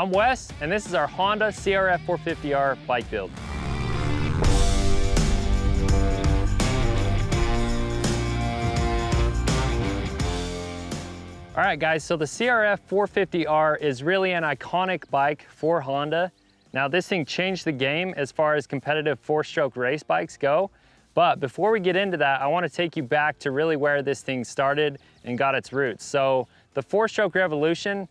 I'm Wes, and this is our Honda CRF450R bike build. All right guys, so the CRF450R is really an iconic bike for Honda. Now this thing changed the game as far as competitive four-stroke race bikes go. But before we get into that, I want to take you back to really where this thing started and got its roots. So the four-stroke revolution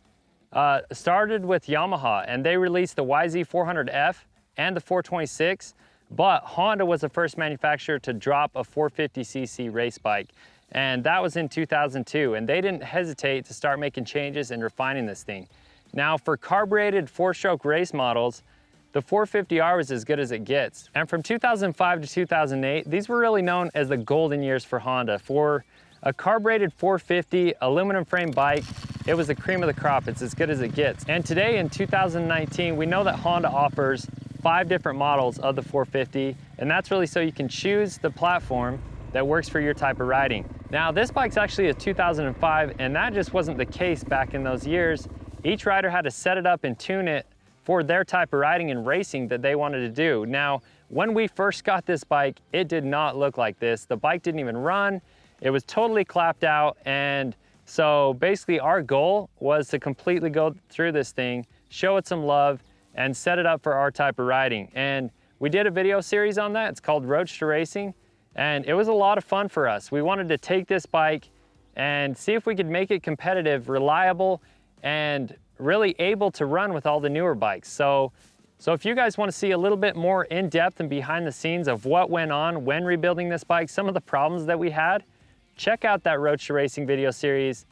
started with Yamaha, and they released the YZ400F and the 426, but Honda was the first manufacturer to drop a 450cc race bike. And that was in 2002, and they didn't hesitate to start making changes and refining this thing. Now for carbureted four-stroke race models, the 450R was as good as it gets. And from 2005 to 2008, these were really known as the golden years for Honda. For a carbureted 450 aluminum frame bike, it was the cream of the crop. It's as good as it gets. And today in 2019, we know that Honda offers 5 different models of the 450, and that's really so you can choose the platform that works for your type of riding. Now this bike's actually a 2005, and that just wasn't the case back in those years. Each rider had to set it up and tune it for their type of riding and racing that they wanted to do. Now, when we first got this bike, it did not look like this. The bike didn't even run. It was totally clapped out. And so basically our goal was to completely go through this thing, show it some love, and set it up for our type of riding. And we did a video series on that. It's called Roached to Racing. And it was a lot of fun for us. We wanted to take this bike and see if we could make it competitive, reliable, and really able to run with all the newer bikes. So if you guys want to see a little bit more in depth and behind the scenes of what went on when rebuilding this bike, some of the problems that we had, check out that Roached to Racing video series.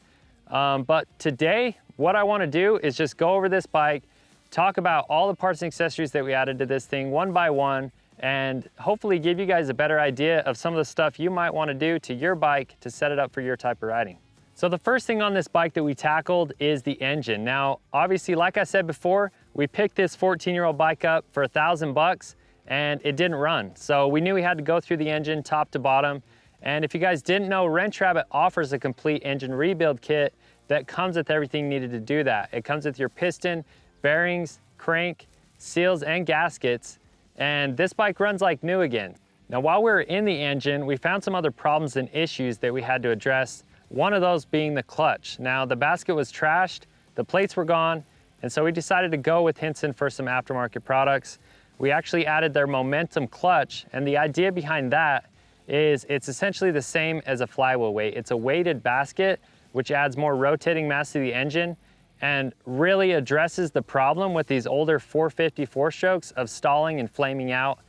But today, what I want to do is just go over this bike, talk about all the parts and accessories that we added to this thing one by one, and hopefully give you guys a better idea of some of the stuff you might want to do to your bike to set it up for your type of riding. So the first thing on this bike that we tackled is the engine. Now, obviously, like I said before, we picked this 14-year-old bike up for $1,000 and it didn't run. So we knew we had to go through the engine top to bottom. And if you guys didn't know, Wrench Rabbit offers a complete engine rebuild kit that comes with everything needed to do that. It comes with your piston, bearings, crank, seals, and gaskets. And this bike runs like new again. Now, while we were in the engine, we found some other problems and issues that we had to address. One of those being the clutch. Now, the basket was trashed, the plates were gone, and so we decided to go with Hinson for some aftermarket products. We actually added their Momentum clutch, and the idea behind that is it's essentially the same as a flywheel weight. It's a weighted basket, which adds more rotating mass to the engine and really addresses the problem with these older 450 four-strokes of stalling and flaming out.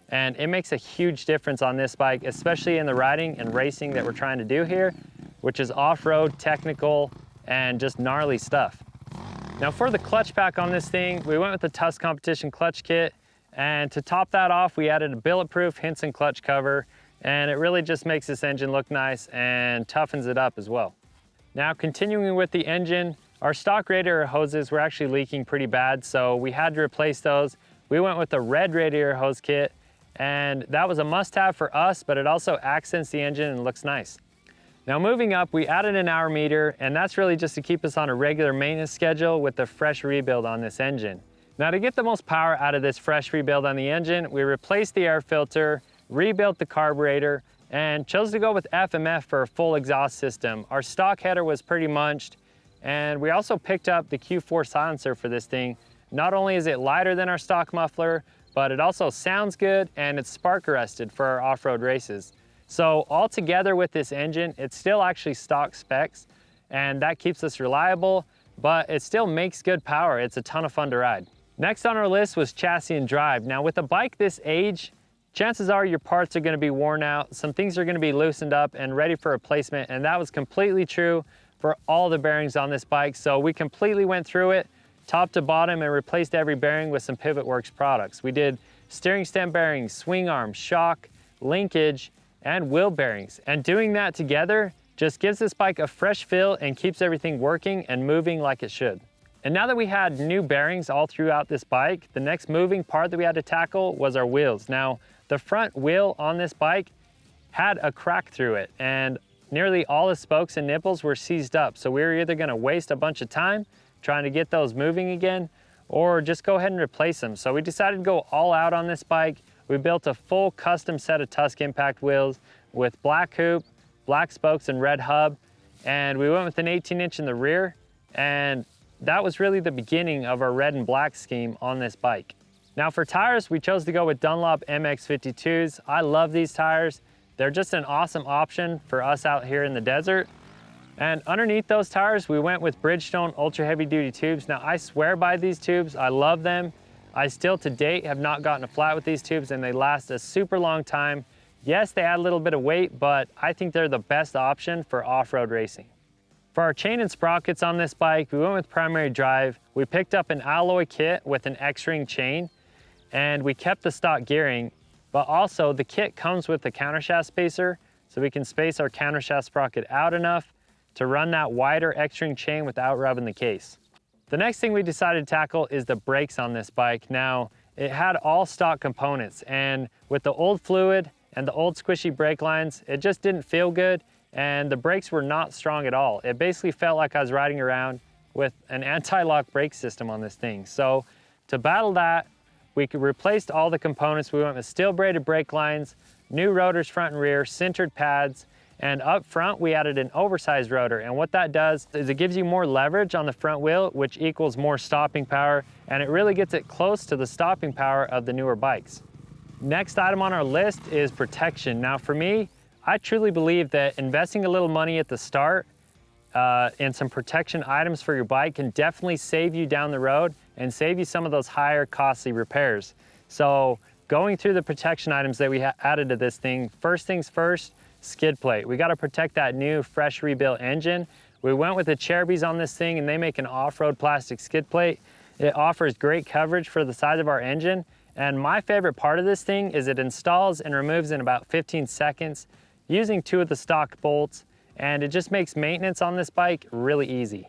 And it makes a huge difference on this bike, especially in the riding and racing that we're trying to do here, which is off-road, technical, and just gnarly stuff. Now for the clutch pack on this thing, we went with the Tusk Competition clutch kit, and to top that off, we added a bulletproof Hinson clutch cover, and it really just makes this engine look nice and toughens it up as well. Now continuing with the engine, our stock radiator hoses were actually leaking pretty bad, so we had to replace those. We went with the red radiator hose kit, and that was a must-have for us, but it also accents the engine and looks nice. Now moving up, we added an hour meter, and that's really just to keep us on a regular maintenance schedule with the fresh rebuild on this engine. Now to get the most power out of this fresh rebuild on the engine, we replaced the air filter, rebuilt the carburetor, and chose to go with FMF for a full exhaust system. Our stock header was pretty munched, and we also picked up the Q4 silencer for this thing. Not only is it lighter than our stock muffler, but it also sounds good, and it's spark arrested for our off-road races. So all together with this engine, it's still actually stock specs, and that keeps us reliable, but it still makes good power. It's a ton of fun to ride. Next on our list was chassis and drive. Now with a bike this age, chances are your parts are gonna be worn out, some things are gonna be loosened up and ready for replacement, and that was completely true for all the bearings on this bike. So we completely went through it, top to bottom, and replaced every bearing with some Pivot Works products. We did steering stem bearings, swing arms, shock, linkage, and wheel bearings. And doing that together just gives this bike a fresh feel and keeps everything working and moving like it should. And now that we had new bearings all throughout this bike, the next moving part that we had to tackle was our wheels. Now, the front wheel on this bike had a crack through it, and nearly all the spokes and nipples were seized up. So we were either gonna waste a bunch of time trying to get those moving again, or just go ahead and replace them. So we decided to go all out on this bike. We built a full custom set of Tusk impact wheels with black hoop, black spokes, and red hub. And we went with an 18-inch in the rear, and that was really the beginning of our red and black scheme on this bike. Now for tires, we chose to go with Dunlop MX52s. I love these tires. They're just an awesome option for us out here in the desert. And underneath those tires, we went with Bridgestone ultra heavy duty tubes. Now I swear by these tubes, I love them. I still to date have not gotten a flat with these tubes, and they last a super long time. Yes, they add a little bit of weight, but I think they're the best option for off-road racing. For our chain and sprockets on this bike, we went with primary drive. We picked up an alloy kit with an X-ring chain, and we kept the stock gearing, but also the kit comes with a countershaft spacer, so we can space our countershaft sprocket out enough to run that wider X-ring chain without rubbing the case. The next thing we decided to tackle is the brakes on this bike. Now, it had all stock components, and with the old fluid and the old squishy brake lines, it just didn't feel good, and the brakes were not strong at all. It basically felt like I was riding around with an anti-lock brake system on this thing. So to battle that, we replaced all the components. We went with steel braided brake lines, new rotors front and rear, sintered pads, and up front we added an oversized rotor. And what that does is it gives you more leverage on the front wheel, which equals more stopping power, and it really gets it close to the stopping power of the newer bikes. Next item on our list is protection. Now for me, I truly believe that investing a little money at the start in some protection items for your bike can definitely save you down the road and save you some of those higher costly repairs. So going through the protection items that we added to this thing, first things first, skid plate. We got to protect that new fresh rebuilt engine. We went with the Cherubies on this thing, and they make an off-road plastic skid plate. It offers great coverage for the size of our engine, and my favorite part of this thing is it installs and removes in about 15 seconds using 2 of the stock bolts, and it just makes maintenance on this bike really easy.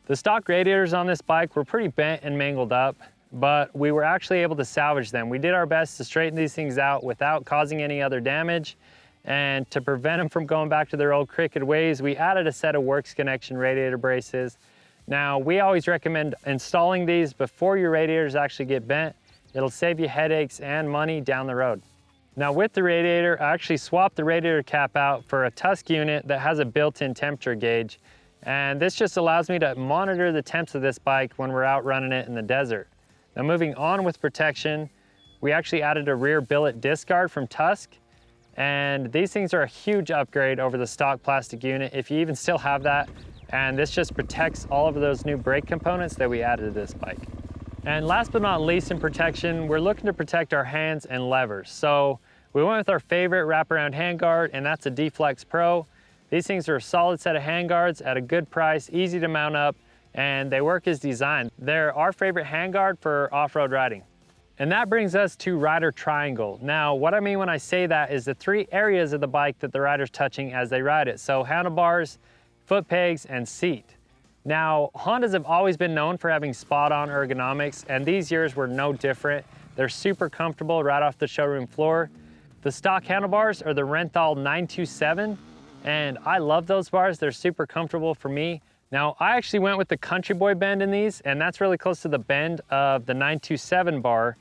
The stock radiators on this bike were pretty bent and mangled up, but we were actually able to salvage them. We did our best to straighten these things out without causing any other damage, and to prevent them from going back to their old crooked ways, we added a set of Works Connection radiator braces. Now, we always recommend installing these before your radiators actually get bent. It'll save you headaches and money down the road. Now with the radiator, I actually swapped the radiator cap out for a Tusk unit that has a built-in temperature gauge. And this just allows me to monitor the temps of this bike when we're out running it in the desert. Now moving on with protection, we actually added a rear billet disc guard from Tusk. And these things are a huge upgrade over the stock plastic unit, if you even still have that. And this just protects all of those new brake components that we added to this bike. And last but not least in protection, we're looking to protect our hands and levers. So we went with our favorite wraparound handguard, and that's a D-Flex Pro. These things are a solid set of handguards at a good price, easy to mount up, and they work as designed. They're our favorite handguard for off-road riding. And that brings us to Ryder Triangle. Now, what I mean when I say that is the 3 areas of the bike that the rider's touching as they ride it. So handlebars, foot pegs, and seat. Now, Hondas have always been known for having spot-on ergonomics, and these years were no different. They're super comfortable right off the showroom floor. The stock handlebars are the Renthal 927, and I love those bars. They're super comfortable for me. Now, I actually went with the Country Boy bend in these, and that's really close to the bend of the 927 bar.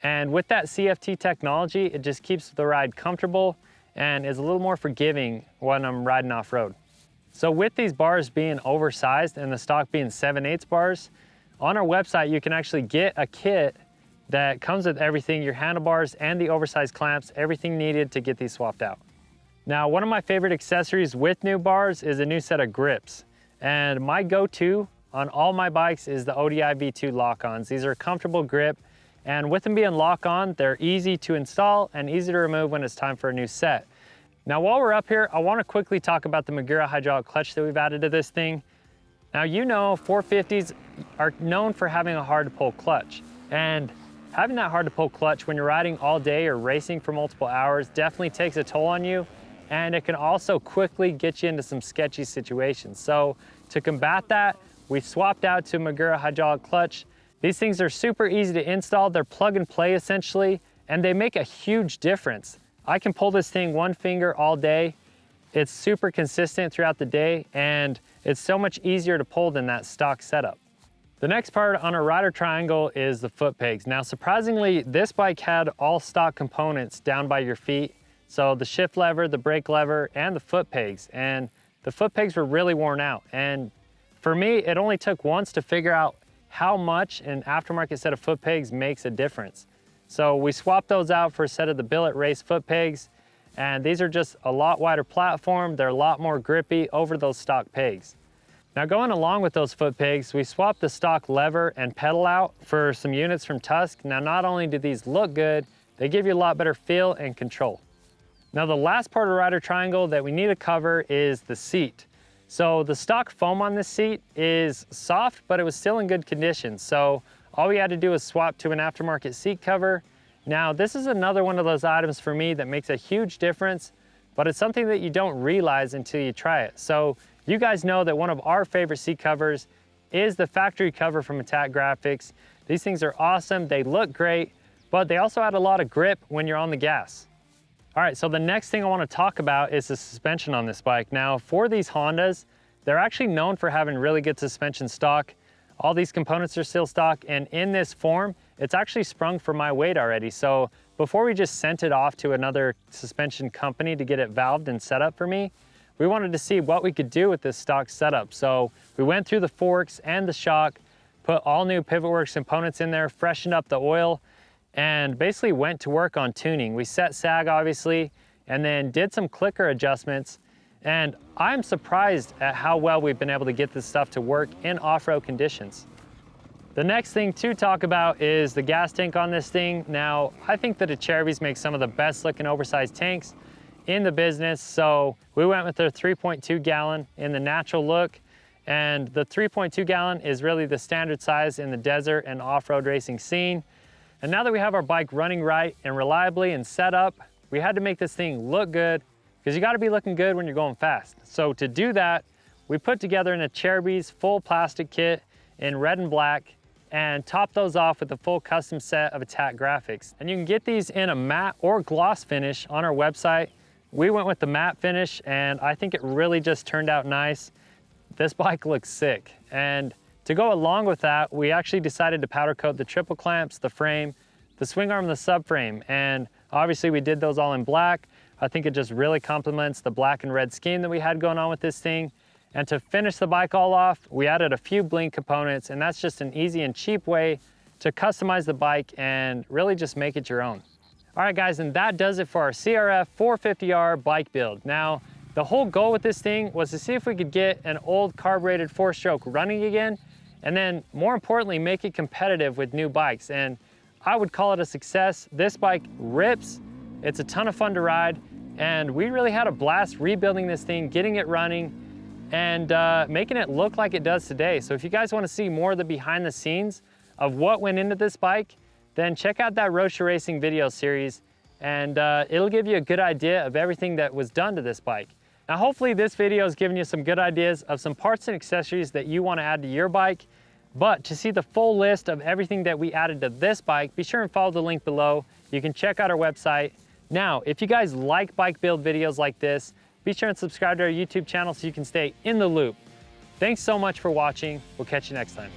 And with that CFT technology, it just keeps the ride comfortable and is a little more forgiving when I'm riding off-road. So with these bars being oversized and the stock being 7/8 bars, on our website you can actually get a kit that comes with everything, your handlebars and the oversized clamps, everything needed to get these swapped out. Now, one of my favorite accessories with new bars is a new set of grips. And my go-to on all my bikes is the ODI V2 lock-ons. These are a comfortable grip, and with them being lock-on, they're easy to install and easy to remove when it's time for a new set. Now, while we're up here, I want to quickly talk about the Mogera hydraulic clutch that we've added to this thing. Now, you know, 450s are known for having a hard-to-pull clutch, and having that hard-to-pull clutch when you're riding all day or racing for multiple hours definitely takes a toll on you, and it can also quickly get you into some sketchy situations. So to combat that, we swapped out to Mogera hydraulic clutch. These things are super easy to install. They're plug and play essentially, and they make a huge difference. I can pull this thing one finger all day. It's super consistent throughout the day, and it's so much easier to pull than that stock setup. The next part on our Ryder Triangle is the foot pegs. Now, surprisingly, this bike had all stock components down by your feet. So the shift lever, the brake lever, and the foot pegs. And the foot pegs were really worn out. And for me, it only took once to figure out how much an aftermarket set of foot pegs makes a difference. So we swapped those out for a set of the billet race foot pegs. And these are just a lot wider platform. They're a lot more grippy over those stock pegs. Now, going along with those foot pegs, we swapped the stock lever and pedal out for some units from Tusk. Now, not only do these look good, they give you a lot better feel and control. Now, the last part of Ryder Triangle that we need to cover is the seat. So the stock foam on this seat is soft, but it was still in good condition. So all we had to do was swap to an aftermarket seat cover. Now, this is another one of those items for me that makes a huge difference, but it's something that you don't realize until you try it. So you guys know that one of our favorite seat covers is the factory cover from Attack Graphics. These things are awesome, they look great, but they also add a lot of grip when you're on the gas. All right, so the next thing I want to talk about is the suspension on this bike. Now, for these Hondas, they're actually known for having really good suspension stock. All these components are still stock, and in this form, it's actually sprung for my weight already. So before we just sent it off to another suspension company to get it valved and set up for me, we wanted to see what we could do with this stock setup. So we went through the forks and the shock, put all new PivotWorks components in there, freshened up the oil, and basically went to work on tuning. We set sag, obviously, and then did some clicker adjustments. And I'm surprised at how well we've been able to get this stuff to work in off-road conditions. The next thing to talk about is the gas tank on this thing. Now, I think that Cherubies make some of the best looking oversized tanks in the business. So we went with their 3.2 gallon in the natural look. And the 3.2 gallon is really the standard size in the desert and off-road racing scene. And now that we have our bike running right and reliably and set up, we had to make this thing look good, because you gotta be looking good when you're going fast. So to do that, we put together a Cherubies full plastic kit in red and black and topped those off with a full custom set of Attack Graphics. And you can get these in a matte or gloss finish on our website. We went with the matte finish, and I think it really just turned out nice. This bike looks sick. And to go along with that, we actually decided to powder coat the triple clamps, the frame, the swing arm, and the subframe. And obviously we did those all in black. I think it just really complements the black and red scheme that we had going on with this thing. And to finish the bike all off, we added a few bling components, and that's just an easy and cheap way to customize the bike and really just make it your own. All right, guys, and that does it for our CRF450R bike build. Now, the whole goal with this thing was to see if we could get an old carbureted 4-stroke running again, and then more importantly, make it competitive with new bikes. And I would call it a success. This bike rips, it's a ton of fun to ride, and we really had a blast rebuilding this thing, getting it running, and making it look like it does today. So if you guys wanna see more of the behind the scenes of what went into this bike, then check out that Roached Racing video series, and it'll give you a good idea of everything that was done to this bike. Now, hopefully this video has given you some good ideas of some parts and accessories that you want to add to your bike. But to see the full list of everything that we added to this bike, be sure and follow the link below. You can check out our website. Now, if you guys like bike build videos like this, be sure and subscribe to our YouTube channel so you can stay in the loop. Thanks so much for watching. We'll catch you next time.